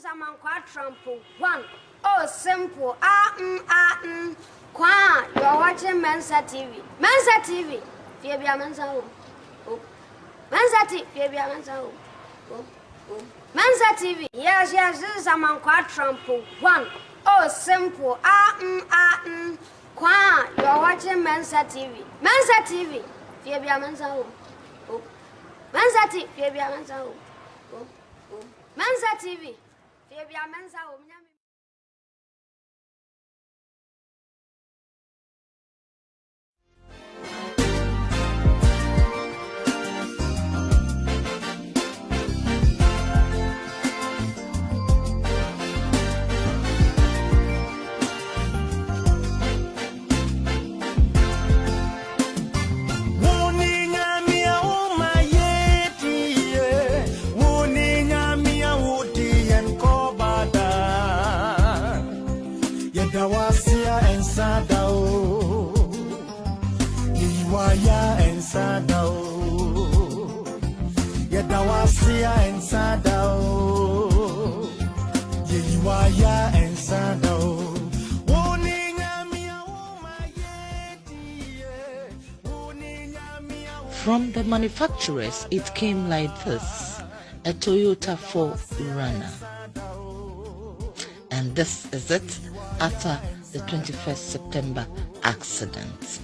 Zaman kwa trample one. Oh, simple. Kwa, you're watching Mensah TV. Mensah TV. Fibia Mensah. Oh. Mensah TV. Fibia Mensah. Oh. Mensah TV. Yes, Zaman kwa trample one. Oh, simple. Kwa, you're watching Mensah TV. Mensah TV. Fibia Mensah. Oh. Mensah TV. Fibia Mensah. Oh. Mensah TV. Fibia Mensah. Dawasia and Sadao, Iwaya and Sadao, Yadawasia and Sadao, Iwaya and Sadao. From the manufacturers, it came like this: a Toyota 4Runner. And this is it after the 21st September accident.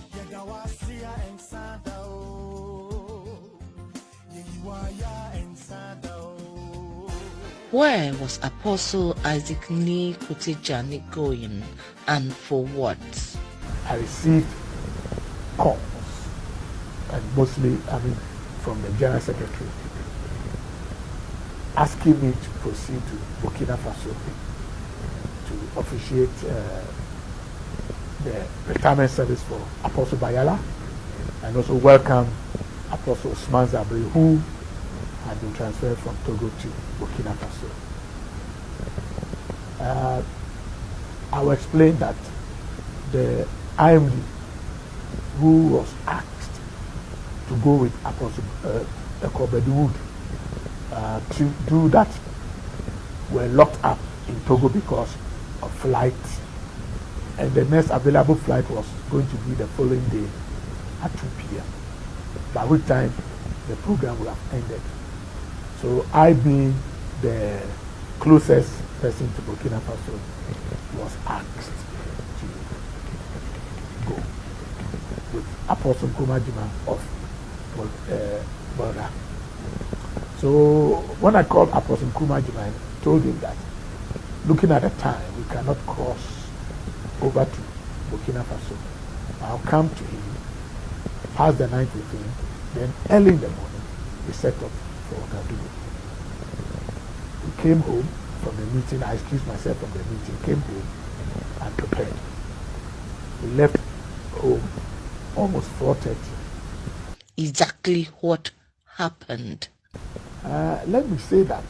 Where was Apostle Isaac Nee Kutijani going, and for what? I received calls, and mostly, from the General Secretary, asking me to proceed to Burkina Faso to officiate the retirement service for Apostle Bayala, and also welcome Apostle Usman Zabri, who had been transferred from Togo to Burkina Faso. I will explain that the IMD, who was asked to go with Apostle Ekobedu to do that, were locked up in Togo because of flights, and the next available flight was going to be the following day at 2 p.m. by which time the program would have ended. So I, being the closest person to Burkina Faso, was asked to go with Apostle Kumajima of Borda. So when I called Apostle Kumajima, I told him that looking at the time, we cannot cross over to Burkina Faso. I'll come to him, pass the night with him, then early in the morning, we set up for Ouagadougou. We came home from the meeting. I excused myself from the meeting, came home and prepared. We left home almost 4:30. Exactly what happened? Let me say that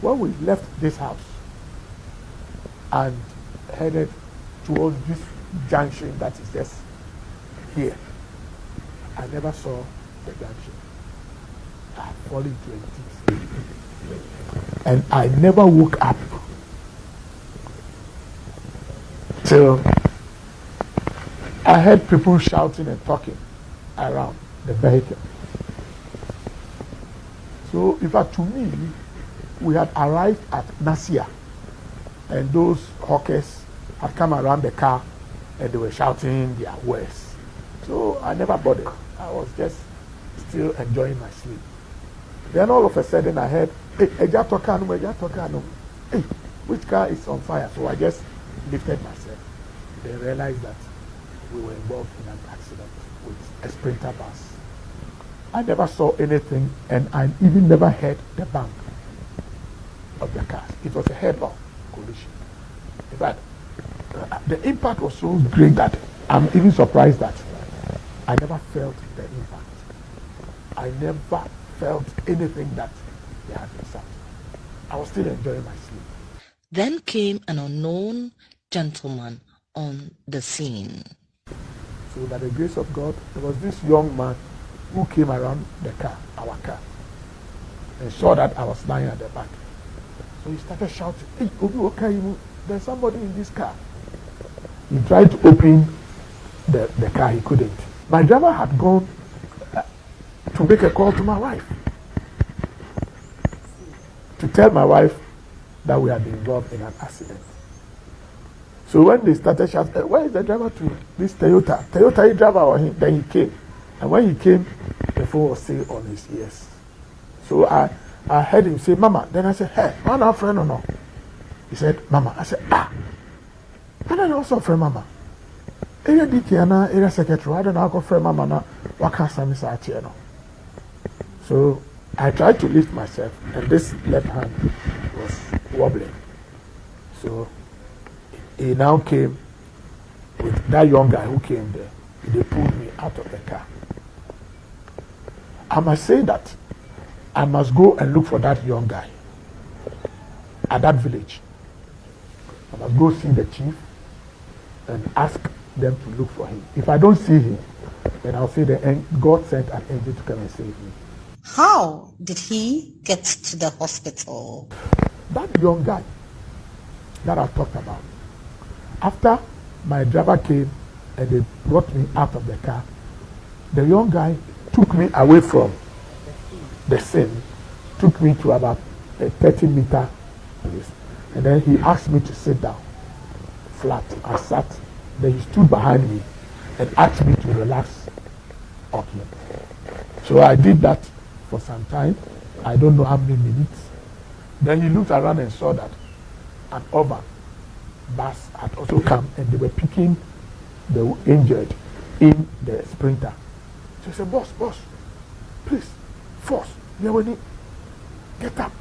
when we left this house and headed towards this junction that is just here, I never saw the junction. I had fallen into a deep sleep. And I never woke up till I heard people shouting and talking around the vehicle. So, in fact, to me, we had arrived at Nasia, and those hawkers had come around the car and they were shouting their words. So I never bothered. I was just still enjoying my sleep. Then all of a sudden I heard, hey, hey, which car is on fire? So I just lifted myself. They realized that we were involved in an accident with a Sprinter bus. I never saw anything, and I even never heard the bang of the car. It was a head-on collision. In fact, the impact was so great that I'm even surprised that I never felt the impact. I never felt anything that they had been shot. I was still enjoying my sleep. Then came an unknown gentleman on the scene. So by the grace of God, there was this young man who came around the car, our car, and saw that I was lying at the back. So he started shouting, "Hey, Obi Wakaimu, there's somebody in this car." He tried to open the car, he couldn't. My driver had gone to make a call to my wife, to tell my wife that we had been involved in an accident. So when they started shouting, "Where is the driver to this Toyota? Toyota, he driver or him?" Then he came. And when he came, the phone was still on his ears. So I heard him say, "Mama." Then I said, "Hey, one our friend or no?" He said, "Mama." I said, "Ah." And then also friend Mama. Area DK area secretary, I don't know how friend Mama now. What can I say? So I tried to lift myself, and this left hand was wobbling. So he now came with that young guy who came there. They pulled me out of the car. I must say that I must go and look for that young guy at that village. I must go see the chief and ask them to look for him. If I don't see him, then I'll say God sent an angel to come and save me. How did he get to the hospital? That young guy that I talked about, after my driver came and they brought me out of the car, the young guy took me away from the scene, took me to about a 30-meter place, and then he asked me to sit down flat. I sat, then he stood behind me and asked me to relax on him. So I did that for some time, I don't know how many minutes. Then he looked around and saw that an urban bus had also come and they were picking the injured in the sprinter. So he said, boss, please, force, get up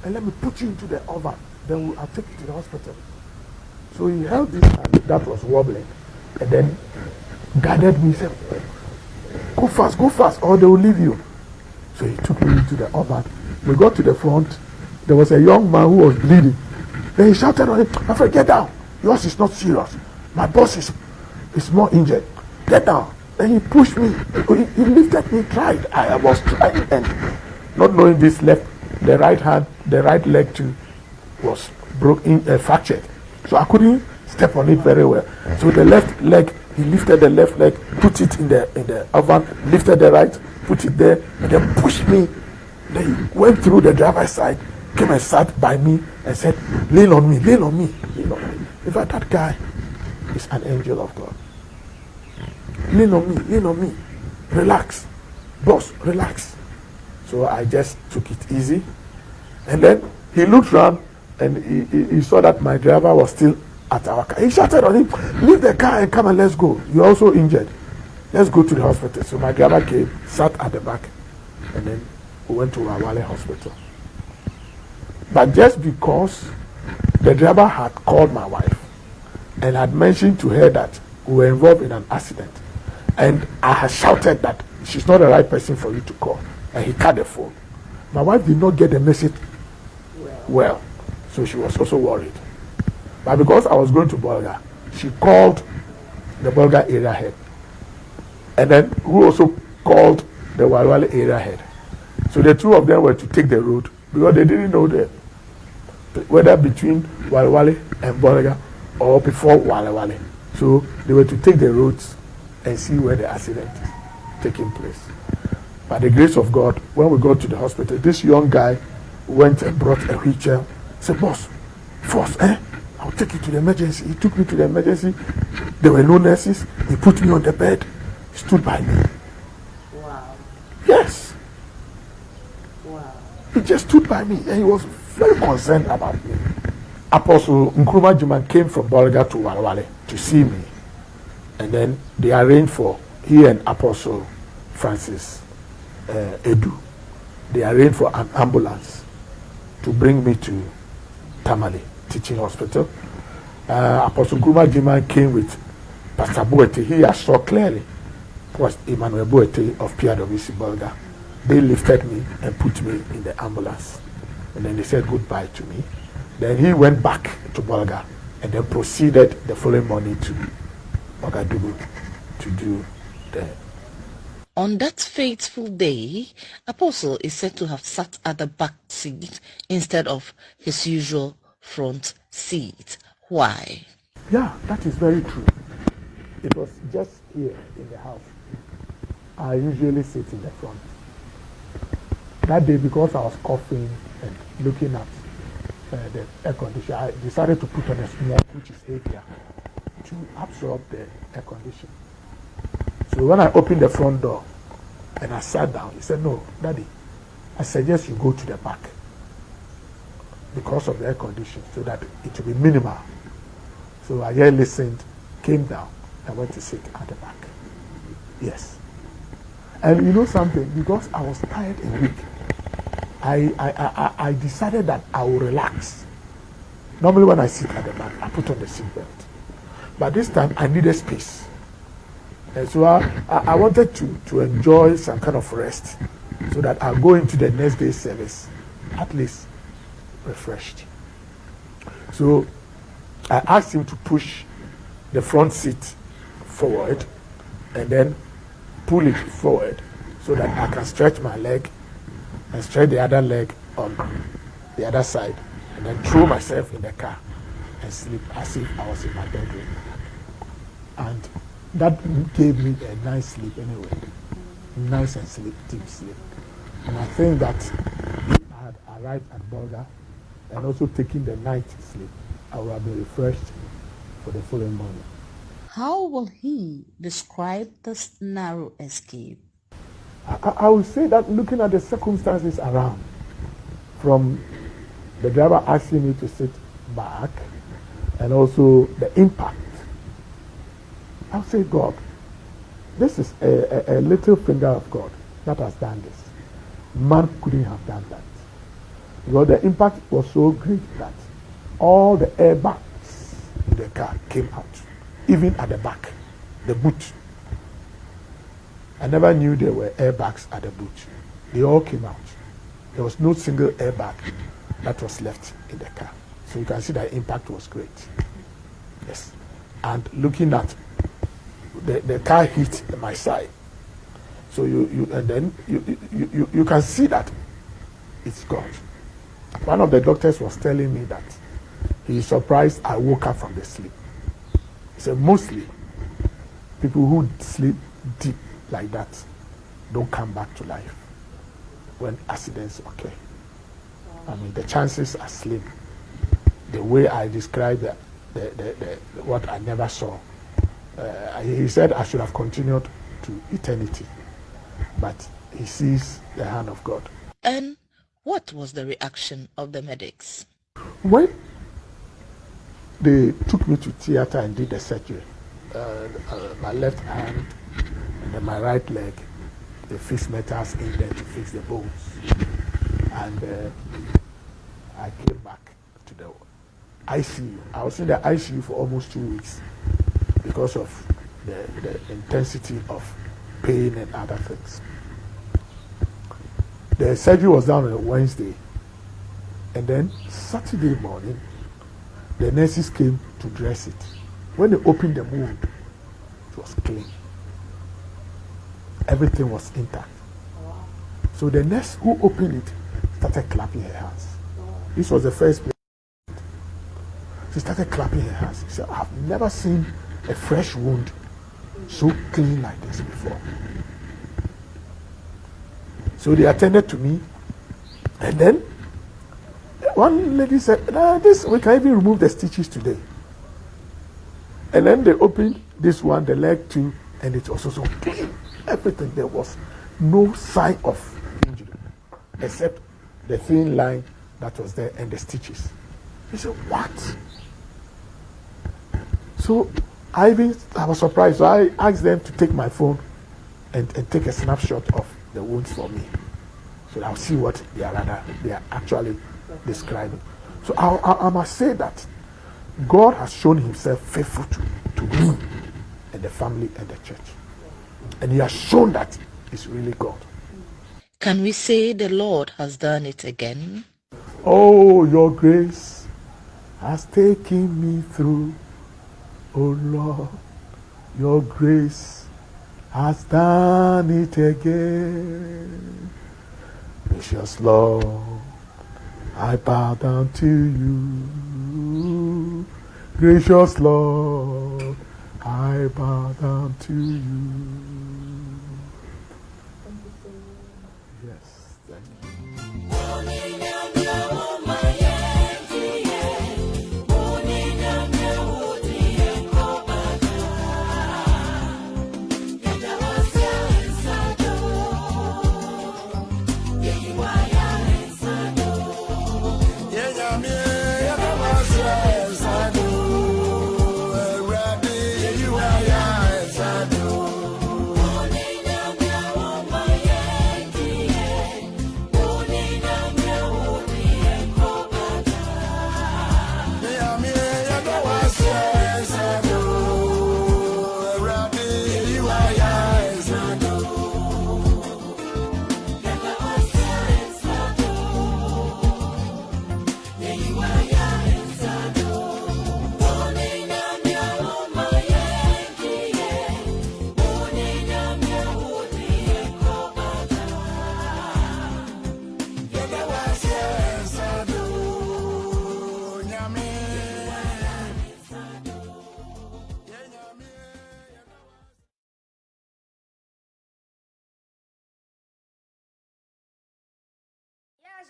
and let me put you into the oven. Then I'll take you to the hospital. So he held this hand that was wobbling and then guided me, said, go fast, or they will leave you. So he took me into the oven. We got to the front. There was a young man who was bleeding. Then he shouted on him, my friend, get down. Yours is not serious. My boss is more injured. Get down. Then he pushed me. He lifted me, tried. I was trying, and not knowing this left, the right hand, the right leg too was fractured. So I couldn't step on it very well. So the left leg, he lifted the left leg, put it in the oven, lifted the right, put it there, and then pushed me. Then he went through the driver's side, came and sat by me and said, lean on me. In fact, that guy is an angel of God. Lean on me. Relax. Boss, relax. So I just took it easy. And then he looked around and he saw that my driver was still at our car. He shouted on him, leave the car and come and let's go. You're also injured. Let's go to the hospital. So my driver came, sat at the back, and then we went to Wawale Hospital. But just because the driver had called my wife and had mentioned to her that we were involved in an accident, and I had shouted that she's not the right person for you to call, and he cut the phone. My wife did not get the message well, so she was also worried. But because I was going to Bolga, she called the Bolga area head, and then who also called the Walwale area head. So the two of them were to take the road because they didn't know whether between Walwale and Bolga or before Walwale. So they were to take the roads and see where the accident is taking place. By the grace of God, when we got to the hospital, this young guy went and brought a wheelchair. Said, boss, force, I'll take you to the emergency. He took me to the emergency. There were no nurses. He put me on the bed. He stood by me. Wow. Yes. Wow. He just stood by me and he was very concerned about me. Apostle Nkrumah Jiman came from Bolga to Walwale to see me. And then they arranged for he and Apostle Francis Edu. They arranged for an ambulance to bring me to Tamale Teaching Hospital. Apostle Nkrumah Jiman came with Pastor Boete. He I saw clearly was Emmanuel Boete of PRWC Bolga. They lifted me and put me in the ambulance. And then they said goodbye to me. Then he went back to Bolga and then proceeded the following morning to Ouagadougou to do the On that fateful day, Apostle is said to have sat at the back seat instead of his usual front seat. Why? Yeah, that is very true. It was just here in the house. I usually sit in the front. That day, because I was coughing and looking at the air conditioner, I decided to put on a smoke, which is heavier, to absorb the air conditioner. So when I opened the front door and I sat down, he said, "No, Daddy, I suggest you go to the back because of the air conditioner, so that it will be minimal." So I just listened, came down, and went to sit at the back. Yes. And you know something, because I was tired and weak, I decided that I will relax. Normally when I sit at the back, I put on the seatbelt. But this time I needed space. And so I wanted to enjoy some kind of rest, so that I'll go into the next day's service at least refreshed. So I asked him to push the front seat forward and then pull it forward so that I can stretch my leg and stretch the other leg on the other side, and then throw myself in the car and sleep as if I was in my bedroom. And that gave me a nice sleep anyway. Nice and deep sleep. And I think that if I had arrived at Bolga and also taken the night sleep, I would have been refreshed for the following morning. How will he describe this narrow escape? I would say that looking at the circumstances around, from the driver asking me to sit back and also the impact, I would say, God, this is a little finger of God that has done this. Man couldn't have done that. Because the impact was so great that all the airbags in the car came out, even at the back, the boot. I never knew there were airbags at the boot. They all came out. There was no single airbag that was left in the car. So you can see the impact was great. Yes. And looking at the car hit my side. So you can see that it's God. One of the doctors was telling me that he is surprised I woke up from the sleep. He said mostly people who sleep deep like that don't come back to life when accidents occur. I mean, the chances are slim. The way I described what I never saw, he said I should have continued to eternity, but he sees the hand of God. And what was the reaction of the medics? When they took me to theater and did the surgery, my left hand and then my right leg, they fixed metals in there to fix the bones. And I came back to the ICU. I was in the ICU for almost 2 weeks because of the intensity of pain and other things. The surgery was done on a Wednesday, and then Saturday morning, the nurses came to dress it. When they opened the wound, it was clean. Everything was intact. So the nurse who opened it started clapping her hands. This was the first place. She started clapping her hands. She said, "I've never seen a fresh wound so clean like this before." So they attended to me, and then one lady said, "This we can even remove the stitches today." And then they opened this one, the leg too, and it was also clean. Everything, there was no sign of injury except the thin line that was there and the stitches. He said, "What?" So I was surprised. So I asked them to take my phone and take a snapshot of the wounds for me, so I'll see what they are actually describing. So I must say that God has shown himself faithful to me and the family and the church. And he has shown that it's really God. Can we say the Lord has done it again? Oh, your grace has taken me through. Oh Lord, your grace has done it again. Precious Lord, I bow down to you. Gracious Lord, I bow down to you. Yes, thank you.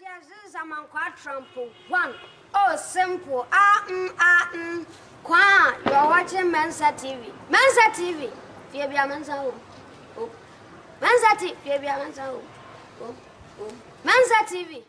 Yes, this is a man quite trample. One. Oh, simple. Kwa, you are watching Mensah TV. Mensah TV. Fear be a Mensah. Oh. Mensah TV. Fear be a Mensah. Oh. Mensah TV.